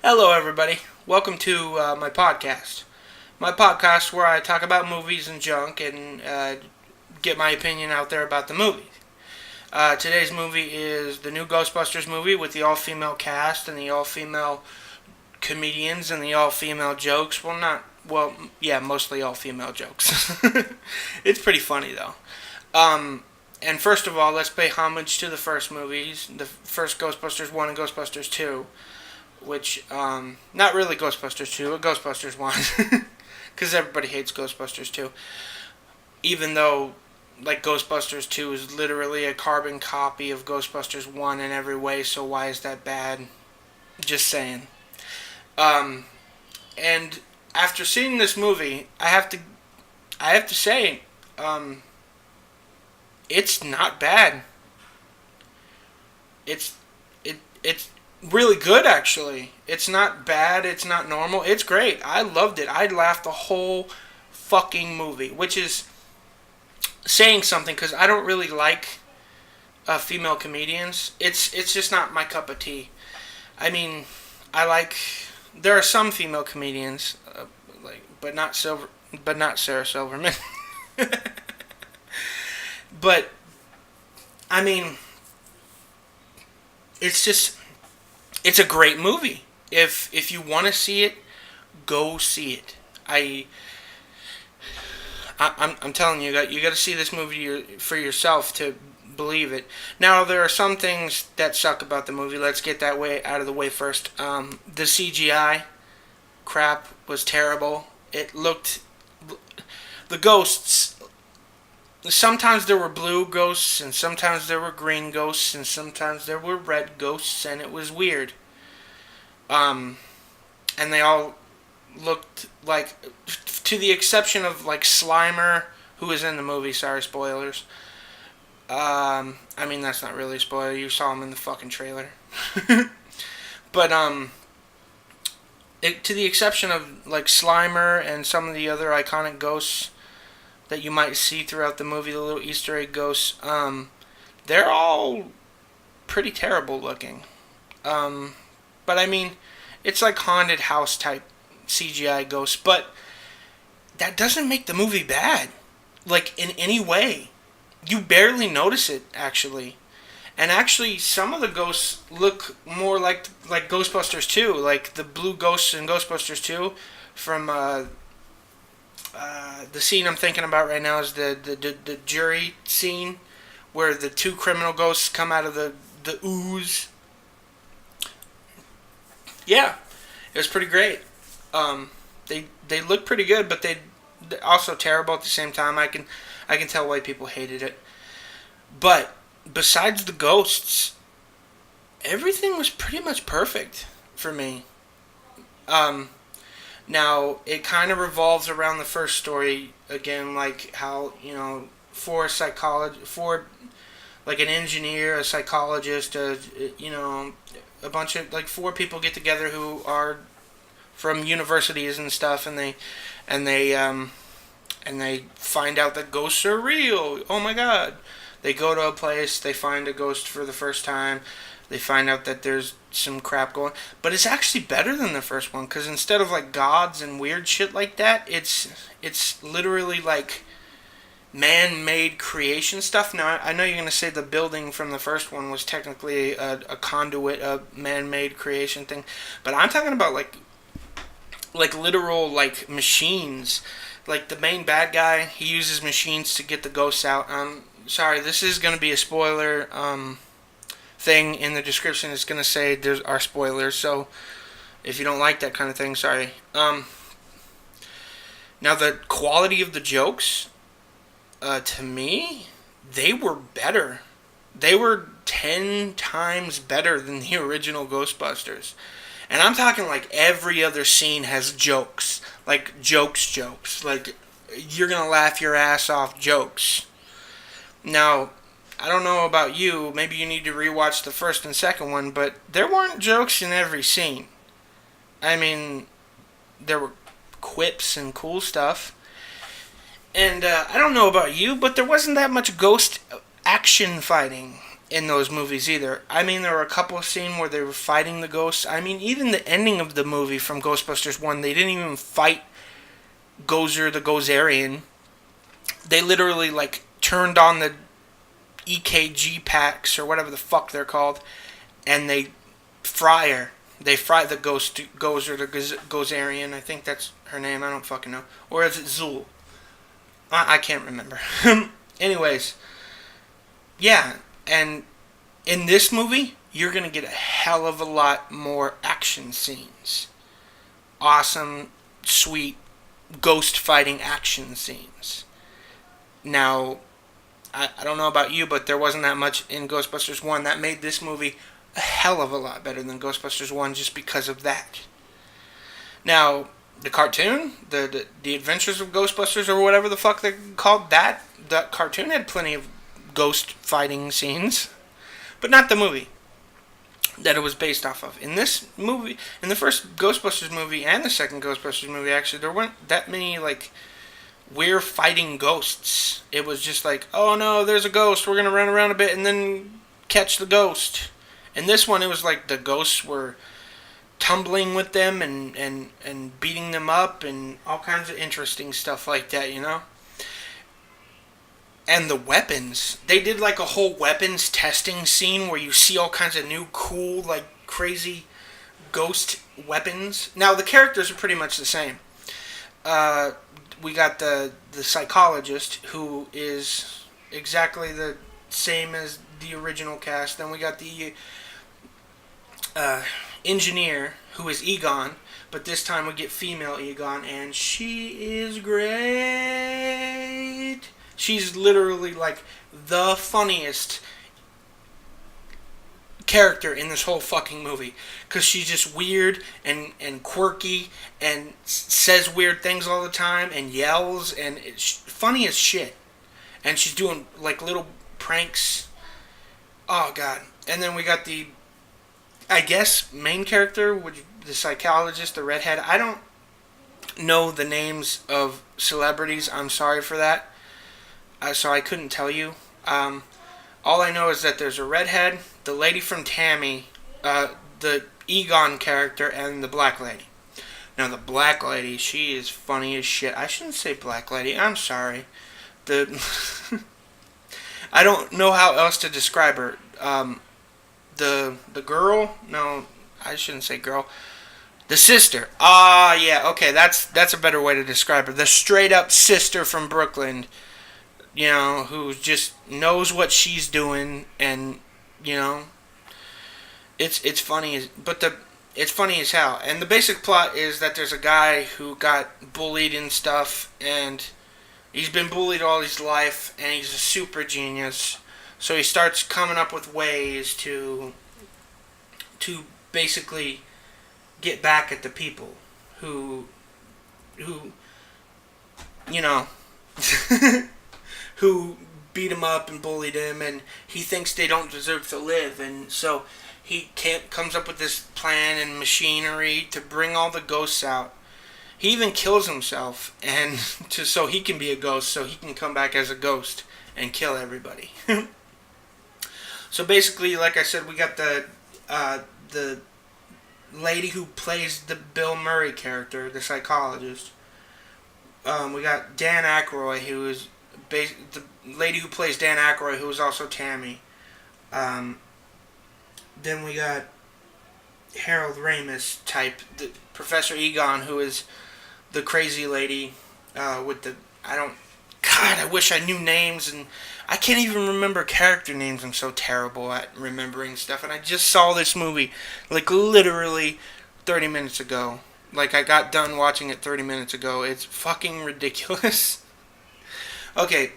Hello, everybody. Welcome to my podcast. My podcast where I talk about movies and junk and get my opinion out there about the movies. Today's movie is the new Ghostbusters movie with the all-female cast and the all-female comedians and the all-female jokes. Yeah, mostly all-female jokes. It's pretty funny though. And first of all, let's pay homage to the first movies, the first Ghostbusters 1 and Ghostbusters 2. Which, not really Ghostbusters 2, but Ghostbusters 1. Because everybody hates Ghostbusters 2. Even though, like, Ghostbusters 2 is literally a carbon copy of Ghostbusters 1 in every way, so why is that bad? Just saying. And after seeing this movie, I have to say, it's not bad. It's really good, actually. It's not bad, it's not normal, it's great. I loved it. I laughed the whole fucking movie, which is saying something because I don't really like female comedians. It's just not my cup of tea. I mean, I like there are some female comedians, but not Sarah Silverman. But I mean, it's just it's a great movie. If you want to see it, go see it. I'm telling you, you got to see this movie for yourself to believe it. Now there are some things that suck about the movie. Let's get that way out of the way first. The CGI crap was terrible. It looked the ghosts. Sometimes there were blue ghosts, and sometimes there were green ghosts, and sometimes there were red ghosts, and it was weird. Um, and they all looked like, to the exception of like Slimer, who is in the movie. Sorry, spoilers. I mean that's not really a spoiler. You saw him in the fucking trailer. But to the exception of like Slimer and some of the other iconic ghosts that you might see throughout the movie, the little Easter egg ghosts, they're all pretty terrible looking. But I mean, it's like haunted house type CGI ghosts, but that doesn't make the movie bad, like in any way. You barely notice it, actually. And actually, some of the ghosts look more like Ghostbusters 2, like the blue ghosts in Ghostbusters 2 from the scene I'm thinking about right now is the jury scene where the two criminal ghosts come out of the ooze. Yeah, it was pretty great. They look pretty good, but they're also terrible at the same time. I can tell why people hated it. But besides the ghosts, everything was pretty much perfect for me. Um, Now it kind of revolves around the first story again, like how for like an engineer, a psychologist, a bunch of like four people get together who are from universities and stuff, and they and they find out that ghosts are real. Oh my god! They go to a place, they find a ghost for the first time. They find out that there's some crap going, but it's actually better than the first one because instead of like gods and weird shit like that, it's literally like man-made creation stuff. Now I know you're gonna say the building from the first one was technically a conduit, a man-made creation thing, but I'm talking about like literal like machines. Like the main bad guy, he uses machines to get the ghosts out. Sorry, this is gonna be a spoiler. Thing in the description is gonna say there are spoilers. So if you don't like that kind of thing, sorry. Now the quality of the jokes, to me, they were better. They were 10 times better than the original Ghostbusters. And I'm talking like every other scene has jokes. Like jokes. Like you're gonna laugh your ass off jokes. Now, I don't know about you, maybe you need to rewatch the first and second one, but there weren't jokes in every scene. I mean, there were quips and cool stuff. And I don't know about you, but there wasn't that much ghost action fighting. in those movies either. I mean, there were a couple of scenes where they were fighting the ghosts. I mean, even the ending of the movie from Ghostbusters 1, they didn't even fight Gozer the Gozerian. They literally, like, turned on the EKG packs, or whatever the fuck they're called, and they fry her. They fry the ghost Gozer the Gozerian. I think that's her name. I don't fucking know. Or is it Zool? I can't remember. Anyways, yeah, and in this movie, you're going to get a hell of a lot more action scenes. Awesome, sweet, ghost fighting action scenes. Now, I don't know about you, but there wasn't that much in Ghostbusters 1. That made this movie a hell of a lot better than Ghostbusters 1 just because of that. Now, the cartoon, the Adventures of Ghostbusters, or whatever the fuck they called that cartoon had plenty of ghost fighting scenes, but not the movie that it was based off of. In this movie, in the first Ghostbusters movie and the second Ghostbusters movie, actually, there weren't that many, like, we're fighting ghosts. It was just like, oh no, there's a ghost, we're gonna run around a bit and then catch the ghost. In this one, it was like the ghosts were tumbling with them and beating them up and all kinds of interesting stuff like that, you know? And the weapons. They did like a whole weapons testing scene where you see all kinds of new cool, like, crazy ghost weapons. Now, the characters are pretty much the same. We got the psychologist, who is exactly the same as the original cast. Then we got the engineer, who is Egon, but this time we get female Egon, and she is great. She's literally like the funniest character in this whole fucking movie, because she's just weird and quirky and says weird things all the time and yells, and it's funny as shit. And she's doing like little pranks. Oh god. And then we got the, I guess, main character, which the psychologist, the redhead. I don't know the names of celebrities. I'm sorry for that. So I couldn't tell you. All I know is that there's a redhead, the lady from Tammy, the Egon character, and the black lady. Now, the black lady, she is funny as shit. I shouldn't say black lady. I'm sorry. I don't know how else to describe her. The girl? No, I shouldn't say girl. The sister. Yeah, okay, that's a better way to describe her. The straight up sister from Brooklyn, you know, who just knows what she's doing, and, you know, it's funny, it's funny as hell. And the basic plot is that there's a guy who got bullied and stuff, and he's been bullied all his life, and he's a super genius. So he starts coming up with ways to basically get back at the people who you know, who beat him up and bullied him, and he thinks they don't deserve to live, and so he comes up with this plan and machinery to bring all the ghosts out. He even kills himself, and so he can be a ghost, so he can come back as a ghost and kill everybody. So basically, like I said, we got the lady who plays the Bill Murray character, the psychologist. We got Dan Aykroyd, who is the lady who plays Dan Aykroyd, who is also Tammy. Then we got Harold Ramis type, the Professor Egon, who is the crazy lady with the, God, I wish I knew names, and I can't even remember character names. I'm so terrible at remembering stuff, and I just saw this movie, like, literally 30 minutes ago. Like, I got done watching it 30 minutes ago. It's fucking ridiculous. Okay,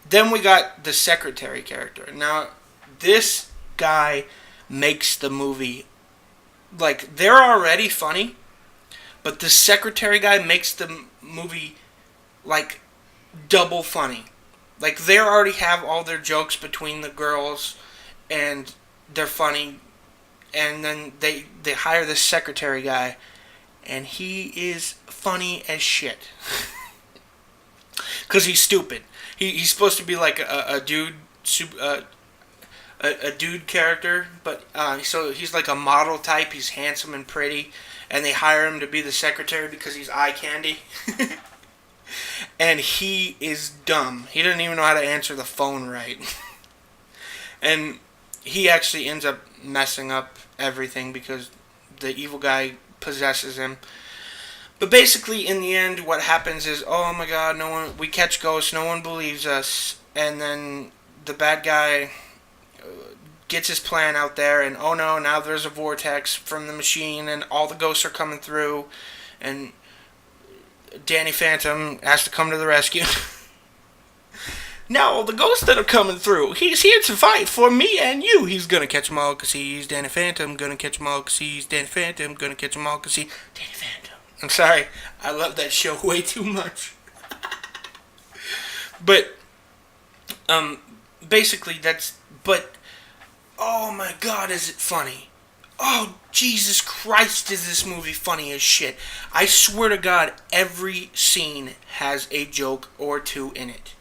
then we got the secretary character. Now, this guy makes the movie, like, they're already funny, but the secretary guy makes the movie, like, double funny. Like, they already have all their jokes between the girls, and they're funny, and then they hire this secretary guy, and he is funny as shit. Because he's stupid. He's supposed to be like a dude, a dude character, but so he's like a model type. He's handsome and pretty, and they hire him to be the secretary because he's eye candy. And he is dumb. He doesn't even know how to answer the phone right. And he actually ends up messing up everything because the evil guy possesses him. But basically, in the end, what happens is, oh my God, no one. We catch ghosts. No one believes us. And then the bad guy gets his plan out there, and oh no, now there's a vortex from the machine, and all the ghosts are coming through, and Danny Phantom has to come to the rescue. Now, the ghosts that are coming through, he's here to fight for me and you. He's gonna catch them all because he's Danny Phantom. Gonna catch them all because he's Danny Phantom. Gonna catch them all because he's Danny Phantom. I'm sorry, I love that show way too much. But, basically but, oh my God, is it funny. Oh, Jesus Christ, is this movie funny as shit. I swear to God, every scene has a joke or two in it.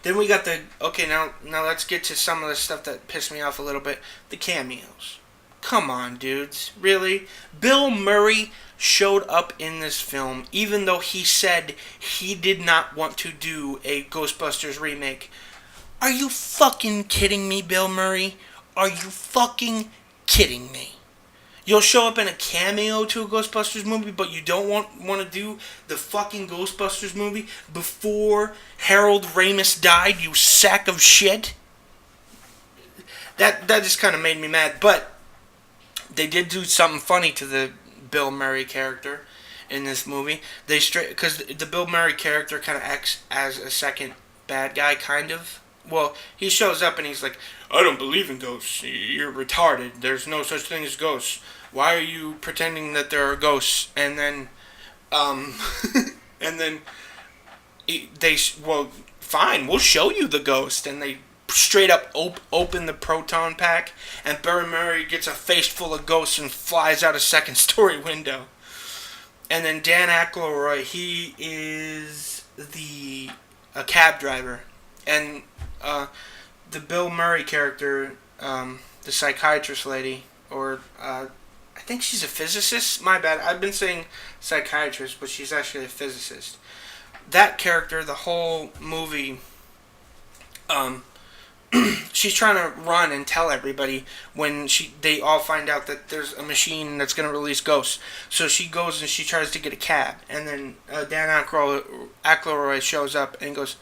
Then we got okay, now let's get to some of the stuff that pissed me off a little bit. The cameos. Come on, dudes. Really? Bill Murray showed up in this film, even though he said he did not want to do a Ghostbusters remake. Are you fucking kidding me, Bill Murray? Are you fucking kidding me? You'll show up in a cameo to a Ghostbusters movie, but you don't want to do the fucking Ghostbusters movie before Harold Ramis died, you sack of shit? That just kind of made me mad, but they did do something funny to the Bill Murray character in this movie. Because the Bill Murray character kind of acts as a second bad guy, kind of. Well, he shows up and he's like, I don't believe in ghosts. You're retarded. There's no such thing as ghosts. Why are you pretending that there are ghosts? And then, and then well, fine, we'll show you the ghost. And they straight up open the proton pack, and Bill Murray gets a face full of ghosts and flies out a second story window. And then Dan Aykroyd, he is a cab driver. And the Bill Murray character, the psychiatrist lady, or I think she's a physicist. My bad. I've been saying psychiatrist, but she's actually a physicist. That character, the whole movie, she's trying to run and tell everybody when they all find out that there's a machine that's going to release ghosts. So she goes and she tries to get a cab, and then Dan Aykroyd shows up and goes.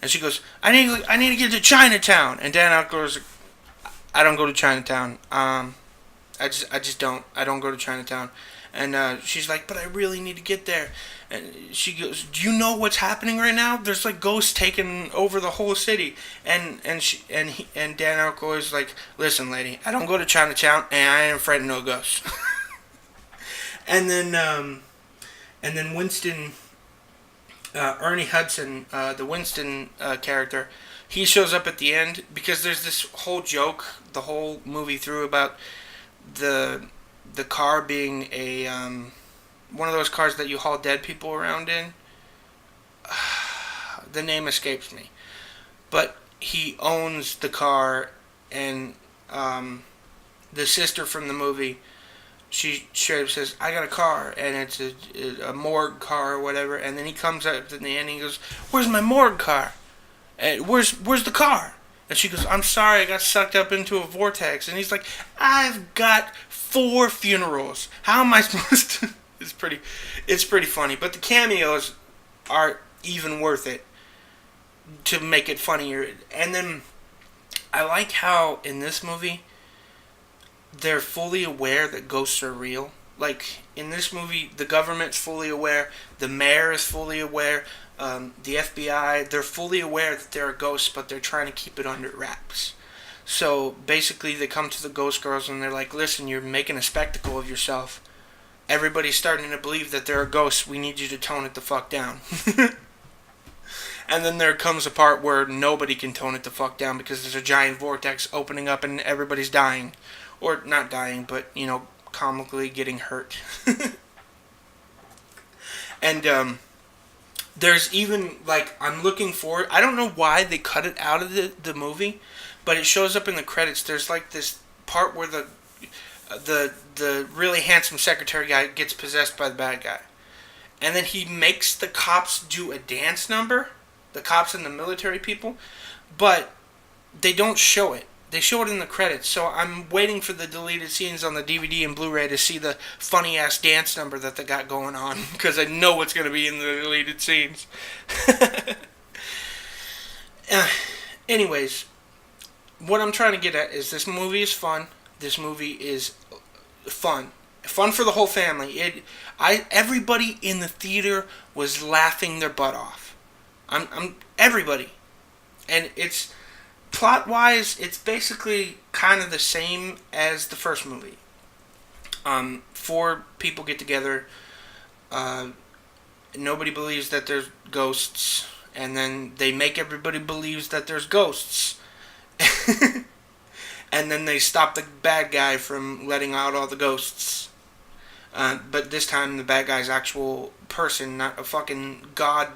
And she goes, I need to get to Chinatown. And Dan Aykroyd's like, I don't go to Chinatown. I just don't. I don't go to Chinatown. And she's like, but I really need to get there. And she goes, do you know what's happening right now? There's like ghosts taking over the whole city. And Dan Aykroyd's like, listen, lady, I don't go to Chinatown, and I ain't afraid of no ghosts. and then Winston. Ernie Hudson, the Winston character, he shows up at the end because there's this whole joke the whole movie through about the car being a one of those cars that you haul dead people around in. The name escapes me, but he owns the car, and the sister from the movie, she straight up says, I got a car, and it's a morgue car or whatever, and then he comes up in the end and he goes, where's my morgue car? And where's the car? And she goes, I'm sorry, I got sucked up into a vortex. And he's like, I've got 4 funerals. How am I supposed to... It's pretty funny. But the cameos are even worth it to make it funnier. And then I like how in this movie they're fully aware that ghosts are real. Like, in this movie, the government's fully aware, the mayor is fully aware, the FBI, they're fully aware that there are ghosts, but they're trying to keep it under wraps. So, basically, they come to the ghost girls and they're like, listen, you're making a spectacle of yourself. Everybody's starting to believe that there are ghosts. We need you to tone it the fuck down. And then there comes a part where nobody can tone it the fuck down because there's a giant vortex opening up and everybody's dying. Or not dying, but, comically getting hurt. And there's even, I'm looking forward. I don't know why they cut it out of the movie, but it shows up in the credits. There's like this part where the really handsome secretary guy gets possessed by the bad guy, and then he makes the cops do a dance number, the cops and the military people, but they don't show it. They show it in the credits, so I'm waiting for the deleted scenes on the DVD and Blu-ray to see the funny-ass dance number that they got going on, because I know what's going to be in the deleted scenes. Anyways, what I'm trying to get at is this movie is fun. This movie is fun. Fun for the whole family. Everybody in the theater was laughing their butt off. Everybody. And it's... Plot-wise, it's basically kind of the same as the first movie. 4 people get together. Nobody believes that there's ghosts. And then they make everybody believes that there's ghosts. And then they stop the bad guy from letting out all the ghosts. But this time the bad guy's actual person, not a fucking god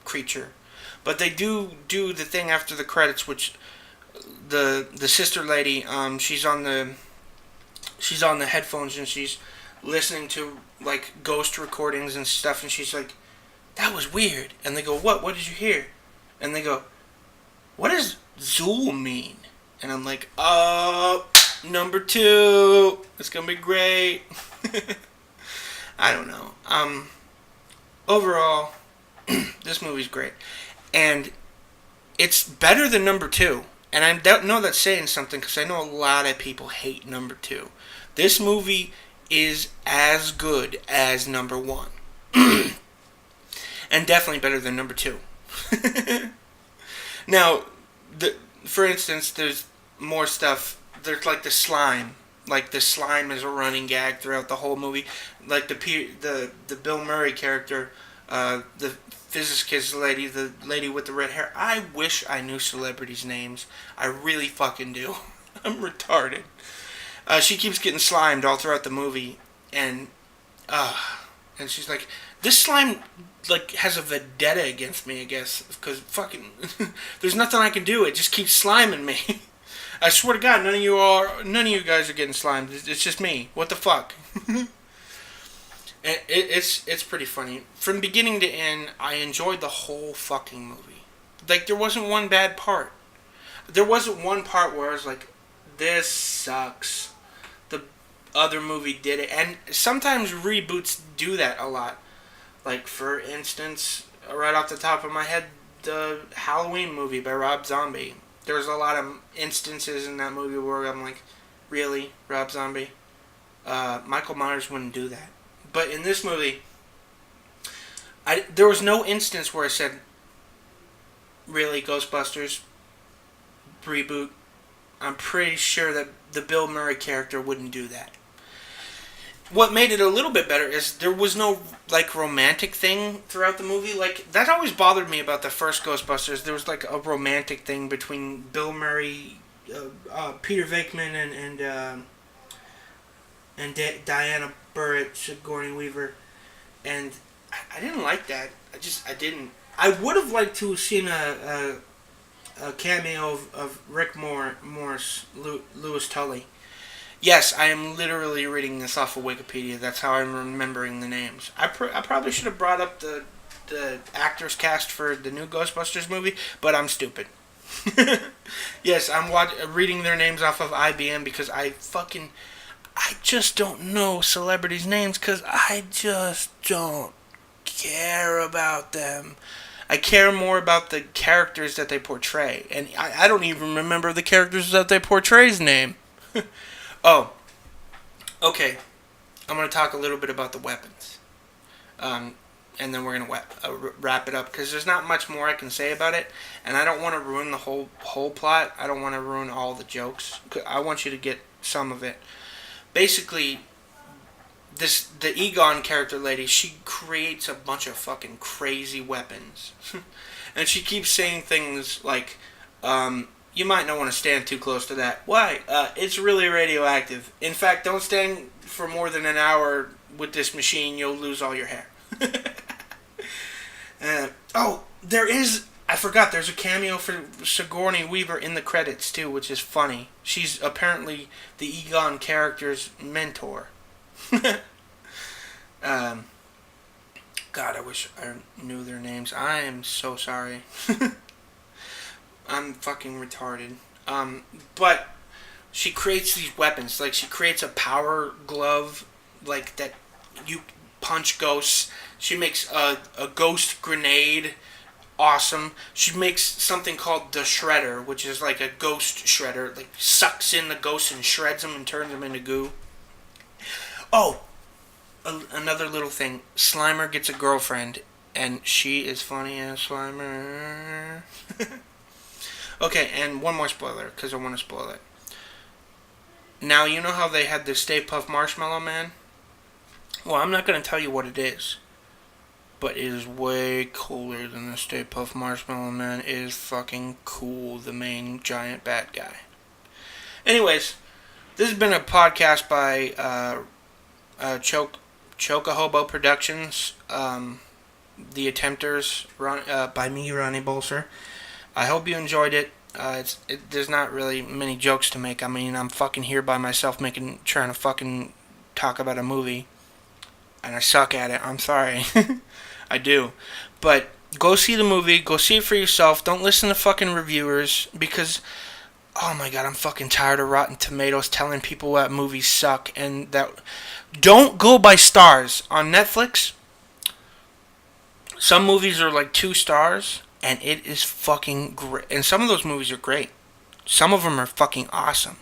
creature. But they do the thing after the credits, which... The sister lady, she's on the headphones and she's listening to like ghost recordings and stuff, and she's like, "That was weird." And they go, "What? What did you hear?" And they go, "What does Zool mean?" And I'm like, number 2. It's gonna be great. I don't know. Overall, this movie's great, and it's better than number 2. And I don't know that's saying something, because I know a lot of people hate number 2. This movie is as good as number 1. And definitely better than number 2. Now, for instance, there's more stuff. There's like the slime. Like the slime is a running gag throughout the whole movie. Like the Bill Murray character, the physicist lady, the lady with the red hair. I wish I knew celebrities' names. I really fucking do. I'm retarded. She keeps getting slimed all throughout the movie, and she's like, this slime like has a vendetta against me, I guess, because fucking there's nothing I can do. It just keeps sliming me. I swear to God, none of you guys are getting slimed. It's just me. What the fuck? It's pretty funny. From beginning to end, I enjoyed the whole fucking movie. Like, there wasn't one bad part. There wasn't one part where I was like, this sucks. The other movie did it. And sometimes reboots do that a lot. Like, for instance, right off the top of my head, the Halloween movie by Rob Zombie. There was a lot of instances in that movie where I'm like, really, Rob Zombie? Michael Myers wouldn't do that. But in this movie, there was no instance where I said, really, Ghostbusters, reboot. I'm pretty sure that the Bill Murray character wouldn't do that. What made it a little bit better is there was no, like, romantic thing throughout the movie. Like, that always bothered me about the first Ghostbusters. There was, like, a romantic thing between Bill Murray, Peter Venkman, and Diana Burrett, Sigourney Weaver, and I didn't like that. I didn't. I would have liked to have seen a cameo of Rick Morris, Louis Tully. Yes, I am literally reading this off of Wikipedia. That's how I'm remembering the names. I probably should have brought up the actors cast for the new Ghostbusters movie, but I'm stupid. Yes, I'm reading their names off of IBM because I just don't know celebrities' names because I just don't care about them. I care more about the characters that they portray. And I don't even remember the characters that they portray's name. Oh, okay. I'm going to talk a little bit about the weapons. And then we're going to wrap it up because there's not much more I can say about it. And I don't want to ruin the whole plot. I don't want to ruin all the jokes. I want you to get some of it. Basically, the Egon character lady, she creates a bunch of fucking crazy weapons. And she keeps saying things like, you might not want to stand too close to that. Why? It's really radioactive. In fact, don't stand for more than an hour with this machine. You'll lose all your hair. I forgot. There's a cameo for Sigourney Weaver in the credits too, which is funny. She's apparently the Egon character's mentor. um, God, I wish I knew their names. I am so sorry. I'm fucking retarded. But she creates these weapons. Like, she creates a power glove, like, that you punch ghosts. She makes a ghost grenade. Awesome. She makes something called the Shredder, which is like a ghost shredder. Like, sucks in the ghosts and shreds them and turns them into goo. Oh, another little thing. Slimer gets a girlfriend, and she is funny as Slimer. Okay, and one more spoiler, because I want to spoil it. Now, you know how they had the Stay Puft Marshmallow Man? Well, I'm not going to tell you what it is. But it is way cooler than the Stay Puft Marshmallow Man. It is fucking cool, the main giant bad guy. Anyways, this has been a podcast by Chocohobo Productions, The Attempters, by me, Ronnie Bolser. I hope you enjoyed it. There's not really many jokes to make. I mean, I'm fucking here by myself trying to fucking talk about a movie. And I suck at it. I'm sorry. I do. But go see the movie. Go see it for yourself. Don't listen to fucking reviewers. Because, oh my god, I'm fucking tired of Rotten Tomatoes telling people that movies suck. And that... Don't go by stars. On Netflix, some movies are like 2 stars. And it is fucking great. And some of those movies are great. Some of them are fucking awesome.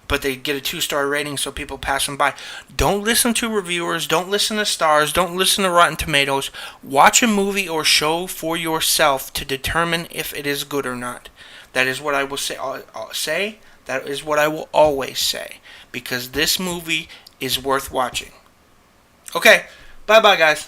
But they get a 2-star rating, so people pass them by. Don't listen to reviewers. Don't listen to stars. Don't listen to Rotten Tomatoes. Watch a movie or show for yourself to determine if it is good or not. That is what I will say. That is what I will always say. Because this movie is worth watching. Okay. Bye-bye, guys.